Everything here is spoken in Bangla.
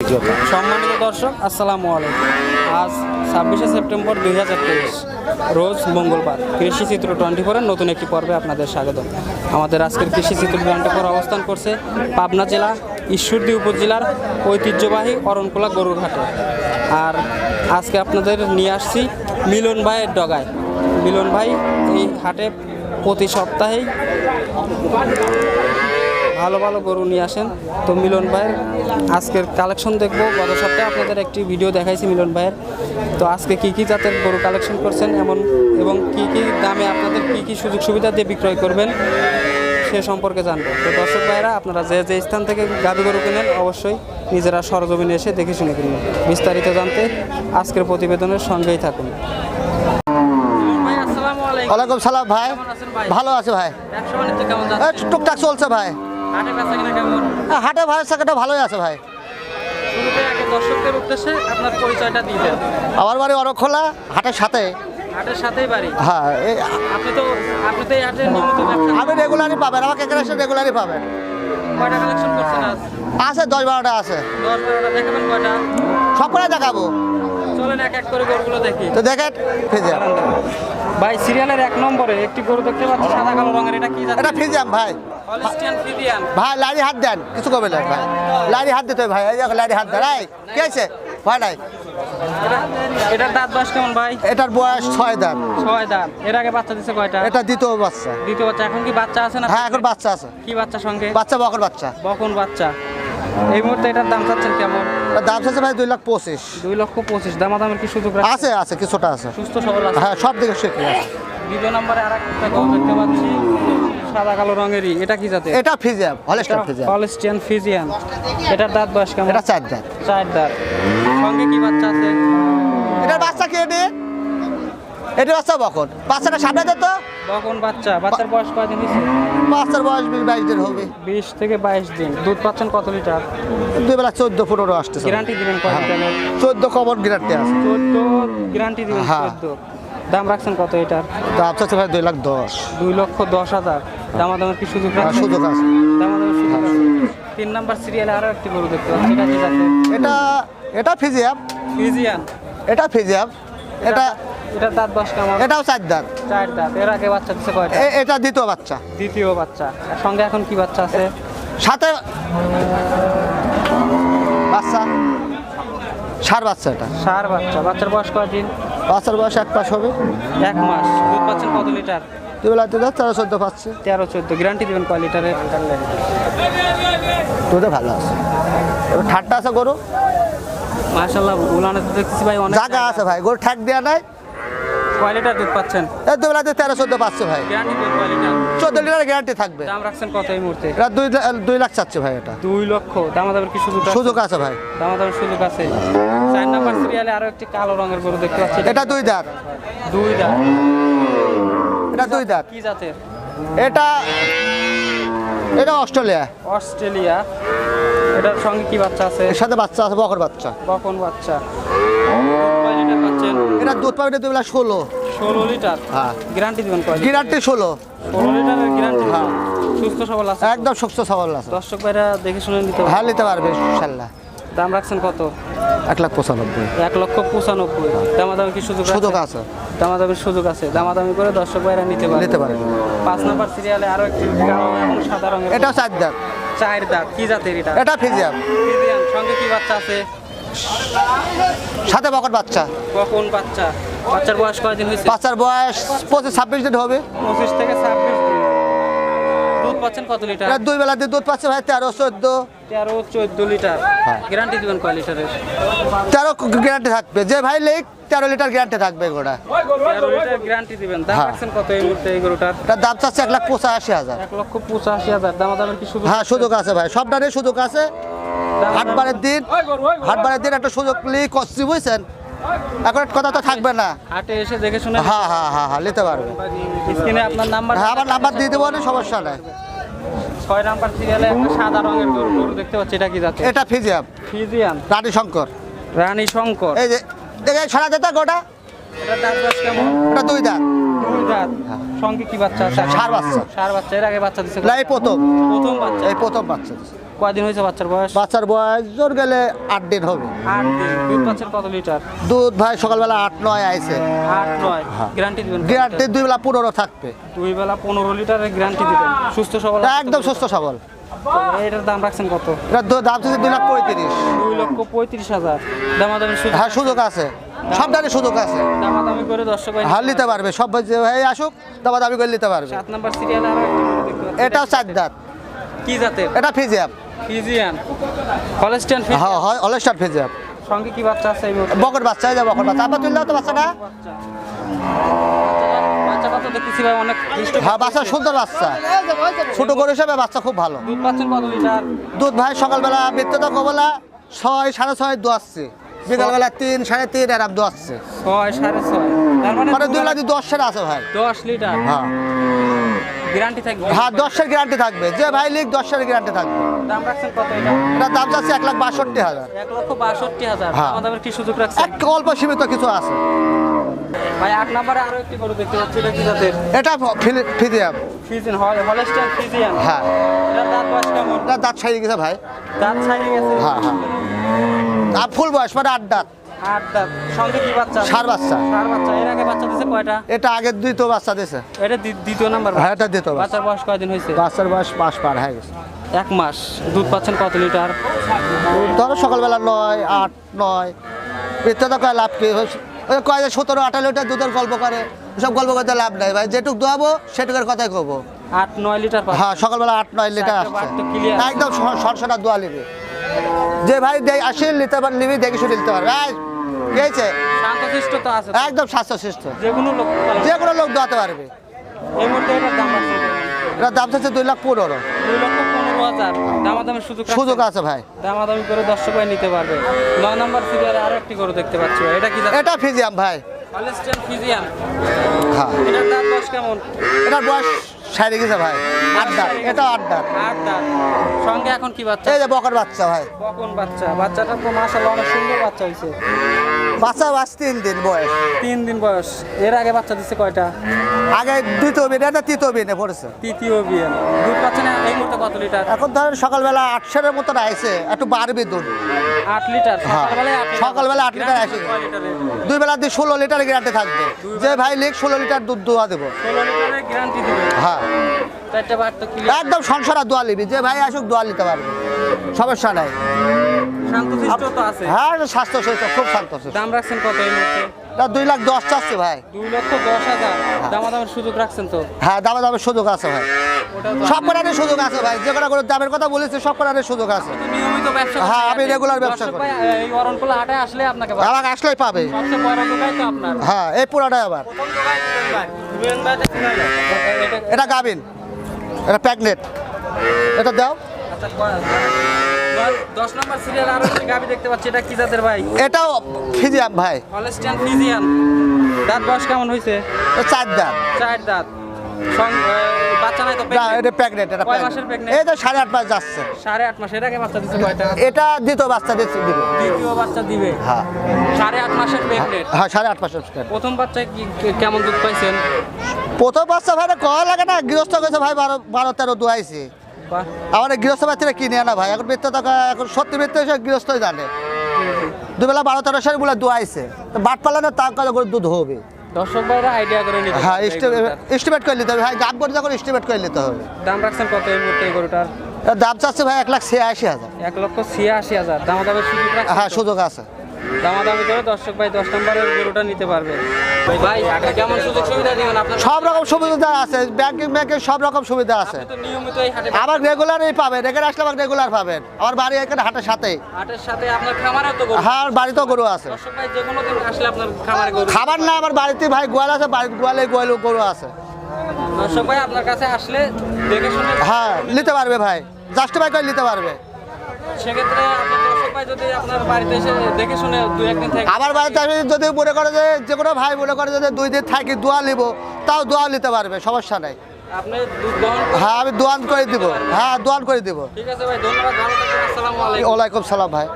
সম্মানিত দর্শক, আসসালামু আলাইকুম। আজ 26শে সেপ্টেম্বর 2023 রোজ মঙ্গলবার। কৃষি চিত্র 24-এর নতুন একটি পর্বে আপনাদের স্বাগত। আমাদের আজকের কৃষি চিত্র 24 অবস্থান করছে পাবনা জেলা ঈশ্বরদী উপজেলার ঐতিহ্যবাহী অরণকুলা গরুর হাটে। আর আজকে আপনাদের নিয়ে আসছি মিলন ভাইয়ের ডগায়। মিলন ভাই এই হাটে প্রতি সপ্তাহেই ভালো ভালো গরু নিয়ে আসেন। তো মিলন ভাইয়ের আজকের কালেকশন দেখবো। গত সপ্তাহে আপনাদের একটি ভিডিও দেখাইছি মিলন ভাইয়ের। তো আজকে কী কী জাতের গরু কালেকশন করছেন এবং কী কী দামে আপনাদের কী কী সুযোগ সুবিধা দিয়ে বিক্রয় করবেন সে সম্পর্কে জানবো। তো দর্শক ভাইয়েরা, আপনারা যে যে স্থান থেকে গাভী গরু কিনেন অবশ্যই নিজেরা সরজমিনে এসে দেখে শুনে কিনবেন। বিস্তারিত জানতে আজকের প্রতিবেদনের সঙ্গেই থাকুন। ওয়ালাইকুম সালাম ভাই। ভালো আছে ভাই। টুকটাক চলছে ভাই। হাটে ভাই সাকাটা ভালোই আছে ভাই। দর্শকদের উদ্দেশ্যে আপনার পরিচয়টা দিবেন। আমার বাড়ি অরখোলা, হাটের সাথে। হাটের সাথেই বাড়ি? হ্যাঁ। আপনি তো এই হাটে নিয়মিত ব্যবসা? আমি রেগুলারই পাবেন, আমাকে এখানে এসে রেগুলারই পাবেন। কয়টা কালেকশন করছেন আজ? আছে 10-12টা আছে। 10-12টা দেখাবেন কয়টা? সব করে দেখাবো। চলেন এক এক করে গরুগুলো দেখি। তো দেখেন ফিজিয়াম ভাই, সিরিয়ালের 1 নম্বরে একটি গরু দেখতে পাচ্ছি সাদা কালো রঙের। এটা কি জাত? এটা ফিজিয়াম ভাই। Holstein Friesian. ভাই লাইরি হাত দেন, কিছু করবেন না ভাই। লাইরি হাত দিতে হবে ভাই। এই দেখো লাইরি হাত দেন। এই কি আছে ভয় নাই। এটার দাঁত বয়স কেমন ভাই? এটার বয়স 6 দাঁত। 6 দাঁত। এর আগে বাচ্চা দিছে কয়টা? এটা দ্বিতীয় বাচ্চা। দ্বিতীয় বাচ্চা। এখন কি বাচ্চা আছে না? হ্যাঁ, এখন বাচ্চা আছে। কি বাচ্চা সঙ্গে? বাচ্চা বকর বাচ্চা। বকন বাচ্চা। এই মুহূর্তে এটার দাম চাচ্ছেন কেমন? দাম আছে ভাই 2,25,000। 2,25,000। দামাদামের কি সুযোগ আছে? আছে, কিছুটা আছে। সুস্থ সবল আছে? হ্যাঁ, সব দিকে শিখে আছে। দ্বিতীয় নম্বরে আরেকটা গরু দেখতে পাচ্ছি সাদা কালো রঙেরই। এটা কি জাতের? এটা Friesian, Holstein Friesian. Holstein Friesian. এটার দাঁত বয়স কেমন? এটা 4 দাঁত। 4 দাঁত। সঙ্গে কি বাচ্চা আছে? এটার বাচ্চা কে এনে? এটা বাচ্চা বকন। বাচ্চাটা সামনে দে তো। বকন বাচ্চা। বাচ্চার বয়স কয়দিন হয়েছে? বাচ্চার বয়স 20-22 দিন হবে। 20 থেকে 22 দিন। দুধ পাচ্ছেন কত লিটার? দুই বেলা 14-15 আসতেছে। গ্যারান্টি দিবেন কয় লিটারের? 14 কমন গ্যারান্টি আছে। 14 গ্যারান্টি দিবেন? হ্যাঁ। 14। দাম রাখছেন কত এটার? দাম চাচ্ছে ভাই 2,10,000। 2,10,000। দামাদামের কি সুযোগ রাখছেন? সুযোগ আছে। দামাদামের সুযোগ আছে। 3 নাম্বার সিরিয়ালে আরো একটি গরু দেখতে পাচ্ছি। এটা কি জাতের? এটা ফিজিয়াম। ফ্রিজিয়ান। এটা ফিজিয়াম। এটার দাঁত বয়স কেমন? এটাও 4 দাঁত। 4 দাঁত। এর আগে বাচ্চা দিচ্ছে কয়টা? এটা দ্বিতীয় বাচ্চা। দ্বিতীয় বাচ্চা। আর সঙ্গে এখন কি বাচ্চা আছে? সাথে বাচ্চা ষাঁড় বাচ্চা। এটা ষাঁড় বাচ্চা। বাচ্চার বয়স কয়দিন? বাচ্চার বয়স 1 মাস হবে। 1 মাস। দুধ পাচ্ছেন কত লিটার? দুই বেলা 13-14 পাচ্ছে। 13-14। গ্যারান্টি দিবেন কয় লিটারের? দুধে ভালো আছে। এবার ঠাট্টা আছে গরু। মাশাআল্লাহ, উলানে তো দেখতেছি ভাই অনেক জায়গা আছে ভাই, গরু ঠাক দেওয়া নাই। কয় লিটার দুধ পাচ্ছেন? এই দুই বেলা 13-14 পাচ্ছে ভাই। গ্যারান্টি দিবেন কয় লিটার? 14 লিটার গ্যারান্টি থাকবে। দাম রাখছেন কত এই মুহূর্তে? এটা 2 লাখ চাচ্ছে ভাই। এটা 2 লক্ষ। দামাদামের কি সুযোগ আছে? সুযোগ আছে ভাই। দামাদামের সুযোগ আছে। 4 নাম্বার সিরিয়ালে আরো একটি কালো রঙের গরু দেখতে পাচ্ছি। এটা 2 দাঁত। 2 দাঁত। এটা 2 দাঁত। কি জাতের? এটা অস্ট্রেলিয়া। অস্ট্রেলিয়া। এটার সঙ্গে কি বাচ্চা আছে? এর সাথে বাচ্চা আছে, বকর বাচ্চা। বকন বাচ্চা। কয় লিটার পাচ্ছেন? এটা দুধ পাবে 2 বেলা 16। 16 লিটার। হ্যাঁ। গ্যারান্টি দিবেন কয়? গ্যারান্টি 16। 16 লিটারের গ্যারান্টি। হ্যাঁ। সুস্থ সবল আছে? একদম সুস্থ সবল আছে। দর্শক ভাইরা দেখে শুনে নিতে হবে। হ্যাঁ, নিতে পারবে ইনশাআল্লাহ। দাম রাখছেন কত? 1,95,000। 1,95,000। দামাদামি কি সুযোগ সুযোগ আছে? আছে। দামাদামির সুযোগ আছে। দামাদামি করে দর্শক ভাইরা নিতে পারবে। 5 নাম্বার সিরিয়ালে আরো একটি কালো এবং সাদা রঙের। এটাও 4 দাঁত। 4 দাঁত। কি জাতের এটা? এটা ফিজিয়াম। ফ্রিজিয়ান। সঙ্গে কি বাচ্চা আছে? সাথে বকর বাচ্চা। বকন বাচ্চা। বাচ্চার বয়স কয়দিন হয়েছে? বাচ্চার বয়স 25-26 দিন হবে। 25 থেকে 26 দিন। দুধ পাচ্ছেন কত লিটার? এটা দুই বেলা দিয়ে দুধ পাচ্ছে ভাই 13-14। 13-14 লিটার। হ্যাঁ। গ্যারান্টি দিবেন কয় লিটারের? 13 গ্যারান্টি থাকবে। যে ভাই লেক 13 লিটার গ্যারান্টি থাকবে গোটা। 13 লিটার গ্যারান্টি দিবেন। দাম হ্যাঁ। রাখছেন কত এই মুহূর্তে এই গরুটার? এটার দাম চাচ্ছে 1,85,000। 1,85,000। দামাদামের কি সুযোগ? হ্যাঁ, সুযোগ আছে ভাই, সবটারই সুযোগ আছে। হাটবারের দিন একটা সুযোগ নিয়ে করছি, বুঝছেন? এখন কথা তো থাকবে না। হাটে এসে দেখে শুনে হ্যাঁ, নিতে পারবে। স্ক্রিনে আপনার নাম্বার। হ্যাঁ, আমার নাম্বার দিয়ে দেবো, সমস্যা নাই। 6 নাম্বার সিরিয়ালে একটা সাদা রঙের গরু দেখতে পাচ্ছি। এটা কি জাতের? এটা ফিজিয়াম। ফ্রিজিয়ান। রানী শঙ্কর। রানী শঙ্কর। এই যে দেখে সারা যেতে গোটা। এটার দাঁত বয়স কেমন? এটা 2 দাঁত। 2 দাঁত। সঙ্গে কি বাচ্চা আছে? ষাঁড় বাচ্চা। ষাঁড় বাচ্চা। এর আগে বাচ্চা দিছে? না, এই প্রথম প্রথম বাচ্চা। এই প্রথম বাচ্চা। কয়দিন হয়েছে বাচ্চার বয়স? বাচ্চার বয়স জোর গেলে 8 দিন হবে। 8 দিন। দুধ পাচ্ছেন কত লিটার? দুধ ভাই সকালবেলা 8-9 আইছে। 8-9 গ্যারান্টি দিবেন? গ্যারান্টি 2 বেলা 15 থাকবে। 2 বেলা 15 লিটারের গ্যারান্টি দিবেন? সুস্থ সবল? একদম সুস্থ সবল। এটার দাম রাখছেন কত? এটা দাম হচ্ছে 2,35,000। 2,35,000 দামাদামি সুযোগ? হ্যাঁ সুযোগ আছে, সবটারই সুযোগ আছে। দামাদামি করে দর্শক ভাই হ্যাঁ নিতে পারবে, সব ভাই আসুক দামি করে নিতে পারবে। 7 নাম্বার সিরিয়ালে আরো একটি গরু দেখতে পাচ্ছি। এটাও 4 দাঁত। কি জাতের? এটা ফিজিয়াম। Friesian Holstein Friesian? হ্যাঁ হয় অলস্টার ফিজিয়াম। সঙ্গে কি বাচ্চা আছে এই মুহূর্তে? বকর বাচ্চা, এই যে বকর বাচ্চা। আবার তুললে তো বাচ্চাটা। বাচ্চাটা তো দেখতেছি ভাই অনেক হৃষ্ট। হ্যাঁ বাচ্চা সুন্দর বাচ্চা, ছোট গরু হিসেবে বাচ্চা খুব ভালো। দুধ পাচ্ছেন কত লিটার? দুধ ভাই সকালবেলা বিত্ততা কবলা 6 6.5 দোয়াচ্ছে, বিকালবেলা 3 3.5 এরকম দোয়াচ্ছে। 6 6.5 তার মানে মানে 2 লাখ 10 সের আছে ভাই। 10 লিটার হ্যাঁ গ্যারান্টি থাকবে? হ্যাঁ 10 এর গ্যারান্টি থাকবে, যে ভাই লিখ 10 এর গ্যারান্টি থাকবে। দাম রাখছেন কত এটা? এটা দাম যাচ্ছে 1,62,000। 1,62,000 হ্যাঁ। আমাদের কি সুযোগ রাখছেন? এক অল্প সীমিত কিছু আছে। ভাই 8 নম্বরে আরো একটি গরু দেখতে পাচ্ছি, এটা কি জাতের? এটা ফিজিয়াম। Friesian Holstein Friesian? হ্যাঁ এটা দাঁত বয়স কেমন? এটা দাঁত ছাড়িয়ে গেছে ভাই। দাঁত ছাইড়ে গেছে? হ্যাঁ হ্যাঁ আর ফুল বয়স মানে 8 দাঁত। 8 দাঁত। সঙ্গে কি বাচ্চা? ষাঁড় বাচ্চা। ষাঁড় বাচ্চা। এর আগে বাচ্চা দিছে কয়টা? এটা আগে দ্বিতীয় বাচ্চা দিয়েছে। এটা দ্বিতীয় নাম্বার? হ্যাঁ এটা দ্বিতীয় বাচ্চা। বাচ্চার বয়স কয়দিন হয়েছে? বাচ্চার বয়স 5 পার হয়ে গেছে। 1 মাস। দুধ পাচ্ছেন কত লিটার? ধরো সকালবেলা 9 8 9 বিত্ততা কয় লাভ কি হয়েছে? ওই কয় যে 17 18 লিটার দুধের গল্প করে, সব গল্প করতে লাভ নাই ভাই। যেটুক দোয়াবো সেটুকের কথাই কব। 8-9 লিটার পাচ্ছেন? হ্যাঁ সকালবেলা 8-9 লিটার চারটে আসছে বার তো clear। একদম সরসরা দোয়া নিবি, যে ভাই আসে নিতে পার নিবি, দেখে শুনে নিতে পারবে। কি হয়েছে? শান্তশিষ্ট তো আছে তো? একদম স্বাস্থ্যশিষ্ট, যে কোনো লোক পালন? যে কোনো লোক দোয়াতে পারবে। এই মুহূর্তে এটার দাম রাখছেন কেমন? এটা দাম চাচ্ছে 2,15,000। 2,15,000 দামাদামি সুযোগ রাখছেন? সুযোগ আছে ভাই। দামাদামি করে দর্শক ভাই নিতে পারবে। 9 নম্বর সিরিয়ালে আরো একটি গরু দেখতে পাচ্ছি ভাই, এটা কি জাত? এটা ফিজিয়াম ভাই। Holstein Friesian? হ্যাঁ এটার দাঁত বয়স কেমন? এটার বয়স ছাড়ে গেছে ভাই, 8 দাঁত। এটা 8 দাঁত। 8 দাঁত। সঙ্গে এখন কি বাচ্চা? এই যে বকর বাচ্চা ভাই। বকন বাচ্চা। বাচ্চাটা তো মাশাআল্লাহ অনেক সুন্দর বাচ্চা হয়েছে। বাচ্চা 3 দিন বয়স। 3 দিন বয়স। এর আগে বাচ্চা দিচ্ছে কয়টা? আগে দ্বিতীয় বিনে, এটা তৃতীয় বিনে পড়েছে। তৃতীয় বিয়ে। দুধ পাচ্ছেন এই মুহূর্তে কত লিটার? এখন ধরেন সকালবেলা 800-এর মতো আইছে, একটু বাড়বে দুধ। 8 লিটার। হ্যাঁ। সকালবেলায় 8 লিটার। সকালবেলা 8 লিটার আসে। কয় লিটারের? 2 বেলা দিয়ে 16 লিটার গ্যারান্টি থাকবে, যে ভাই লিখ 16 লিটার দুধ দোয়া দেবো। 16 লিটারের গ্যারান্টি দিবে? হ্যাঁ চারটা বার তো ক্লিয়ার। একদম সংসারা দোয়া নিবি, যে ভাই আসুক দোয়া নিতে পারবে, সমস্যা নাই। শান্তশিষ্ট তো আছে? হ্যাঁ স্বাস্থ্য সহিত খুব শান্তশিষ্ট। দাম রাখছেন কত এই মুহূর্তে? এটা 2,10,000 চাচ্ছে ভাই। 2,10,000 দামাদামের সুযোগ রাখছেন তো? হ্যাঁ দামে দামের সুযোগ আছে ভাই, ওটা তো সব করারই সুযোগ আছে ভাই। যে কোনো দামের কথা বলেছি, সব করারই সুযোগ আছে। নিয়মিত ব্যবসা করেন? হ্যাঁ, আমি regular ব্যবসা দর্শক করি। ভাই, এই অরণকুলা হাটে আসলে আপনাকে পাবে। আমাকে আসলেই পাবে। সবচেয়ে বড় দোকান তো আপনার। হ্যাঁ এই পুরাটাই আবার। প্রথম দোকান ধুবেন ভাই দেখুন এটা। এটা গাবিন, এটা প্যাগনেট। এটা দাও। আচ্ছা 10 নম্বর সিরিয়াল আরো একটি গাবি দেখতে পাচ্ছি, এটা কি জাতের ভাই? এটাও ফিজিয়াম ভাই। Holstein Friesian? দাঁত বয়স কেমন হয়েছে? 4 দাঁত। 4 দাঁত। বাচ্চা নাই তো? না এটা প্যাগনেট। এটা কয় মাসের pregnant? এই তো 8.5 মাস যাচ্ছে। 8.5 মাস। এর আগে বাচ্চা দিচ্ছে কয়টা? এটা দ্বিতীয় বাচ্চা দিচ্ছে দিবে। দ্বিতীয় বাচ্চা দিবে? হ্যাঁ 8.5 মাসের প্রেগনেন্ট। হ্যাঁ 8.5 মাসের। প্রথম বাচ্চায় কেমন দুধ পাইছেন? প্রথম বাচ্চা ভাই কয়া লাগে না, গৃহস্থ গেছে ভাই 12-13 দুয়াইছে। বাহ। আমার গৃহস্থ বাচ্চারা কিনে আনা ভাই, এখন বৃত্ত টাকা এখন সত্যি বৃত্ত এসে গৃহস্থই জানে। 2 বেলা 12-13 সারি বলে দুয়াইছে, তো বাট পালে না তার কাছে করে দুধ হবে। দর্শক ভাইরা আইডিয়া করে নিতে হ্যাঁ পারবে এই গরুটার। এস্টিমেট করে নিতে হবে ভাই, গাব করে যখন এস্টিমেট করে নিতে হবে। দাম রাখছেন কত এই মুহূর্তে এই গরুটার? এর দাম চাচ্ছে ভাই 1,86,000। 1,86,000 দামাদামের সুযোগ রাখছেন? হ্যাঁ সুযোগ আছে। দামাদামি করে দর্শক ভাই 10 নম্বরের গরুটা নিতে পারবে। ভাই আগে কেমন সুযোগ সুবিধা দিবেন আপনার? সব রকম সুবিধা আছে, ব্যাংকের সব রকম সুবিধা আছে। আপনি তো নিয়মিত এই হাটে আবার রেগুলারই পাবেন, এখানে আসলে আবার রেগুলার পাবেন। আমার বাড়ি এখানে হাটের সাথেই। হাটের সাথে আপনার খামারেও তো গরু? হ্যাঁ বাড়িতেও গরু আছে। দর্শক ভাই যে কোনো দিন আসলে আপনার খামারে গরু? খাবার না, আমার বাড়িতে ভাই গোয়াল আছে, বাড়ির গোয়ালে গরু আছে। দর্শক ভাই আপনার কাছে আসলে দেখে শুনে হ্যাঁ নিতে পারবে ভাই, জাস্টিফাই করে নিতে পারবে। সেক্ষেত্রে আপনার দর্শক ভাই যদি আপনার বাড়িতে এসে দেখে শুনে 2-1 দিন থেকে আমার বাড়িতে আমি যদি মনে করে যে কোনো ভাই মনে করে যদি 2 দিন থাকি দোয়া নিব, তাও দোয়া নিতে পারবে, সমস্যা নাই। আপনি দুধ দহন হ্যাঁ আমি দোয়ান করে দিব। হ্যাঁ দোয়ান করে দিব। ঠিক আছে ভাই, ধন্যবাদ, ভালো থাকবেন, আসসালামু আলাইকুম। ওয়ালাইকুম সালাম ভাই।